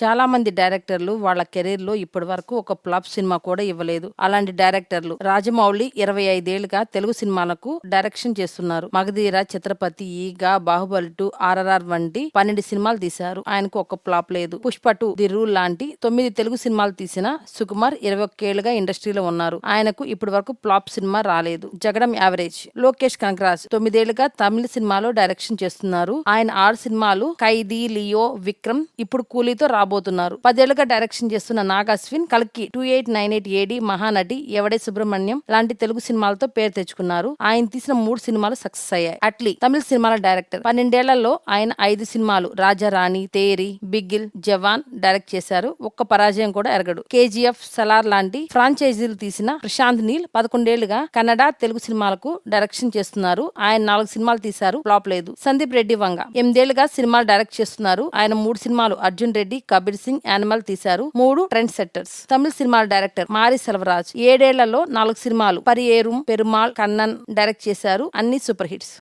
చాలా మంది డైరెక్టర్లు వాళ్ళ కెరీర్ లో ఇప్పటి వరకు ఒక ఫ్లాప్ సినిమా కూడా ఇవ్వలేదు. అలాంటి డైరెక్టర్లు రాజమౌళి 25 ఏళ్లుగా తెలుగు సినిమాలకు డైరెక్షన్ చేస్తున్నారు. మగధీర, ఛత్రపతి, ఈగ, బాహుబలి 2, ఆర్ఆర్ఆర్ వంటి 12 సినిమాలు తీశారు. ఆయనకు ఒక ఫ్లాప్ లేదు. పుష్ప 2, ది రూల్ లాంటి 9 తెలుగు సినిమాలు తీసిన సుకుమార్ 21 ఏళ్లుగా ఇండస్ట్రీలో ఉన్నారు. ఆయనకు ఇప్పటి వరకు ఫ్లాప్ సినిమా రాలేదు. జగడం యావరేజ్. లోకేష్ కనకరాజ్ 9 ఏళ్లుగా తమిళ సినిమాలో డైరెక్షన్ చేస్తున్నారు. ఆయన 6 సినిమాలు ఖైదీ, లియో, విక్రమ్, ఇప్పుడు కూలీతో రాబోతున్నారు. 10 ఏళ్లుగా డైరెక్షన్ చేస్తున్న నాగ్ అశ్విన్ కల్కి 2898 ఏడి, మహానటి, ఎవడే సుబ్రహ్మణ్యం లాంటి తెలుగు సినిమాలతో పేరు తెచ్చుకున్నారు. ఆయన తీసిన 3 సినిమాలు సక్సెస్ అయ్యాయి. అట్లీ తమిళ సినిమాల డైరెక్టర్. 12 ఏళ్లలో ఆయన 5 సినిమాలు రాజారాణి, తేరి, బిగిల్, జవాన్ డైరెక్ట్ చేశారు. ఒక్క పరాజయం కూడా ఎరగడు. కేజీఎఫ్, సలార్ లాంటి ఫ్రాంచైజీలు తీసిన ప్రశాంత్ నీల్ 11 ఏళ్లుగా కన్నడ, తెలుగు సినిమాలకు డైరెక్షన్ చేస్తున్నారు. ఆయన 4 సినిమాలు తీశారు, ఫ్లాప్ లేదు. సందీప్ రెడ్డి వంగ 8 ఏళ్లుగా సినిమాలు డైరెక్ట్ చేస్తున్నారు. ఆయన 3 సినిమాలు అర్జున్ రెడ్డి, కబీర్ సింగ్, యానిమల్ తీశారు. 3 ట్రెండ్ సెట్టర్స్. తమిళ సినిమాల డైరెక్టర్ మారి సెల్వరాజ్ 7 ఏళ్లలో 4 సినిమాలు పరియేరుం, పెరుమాళ్, కన్నన్ డైరెక్ట్ చేశారు. అన్ని సూపర్ హిట్స్.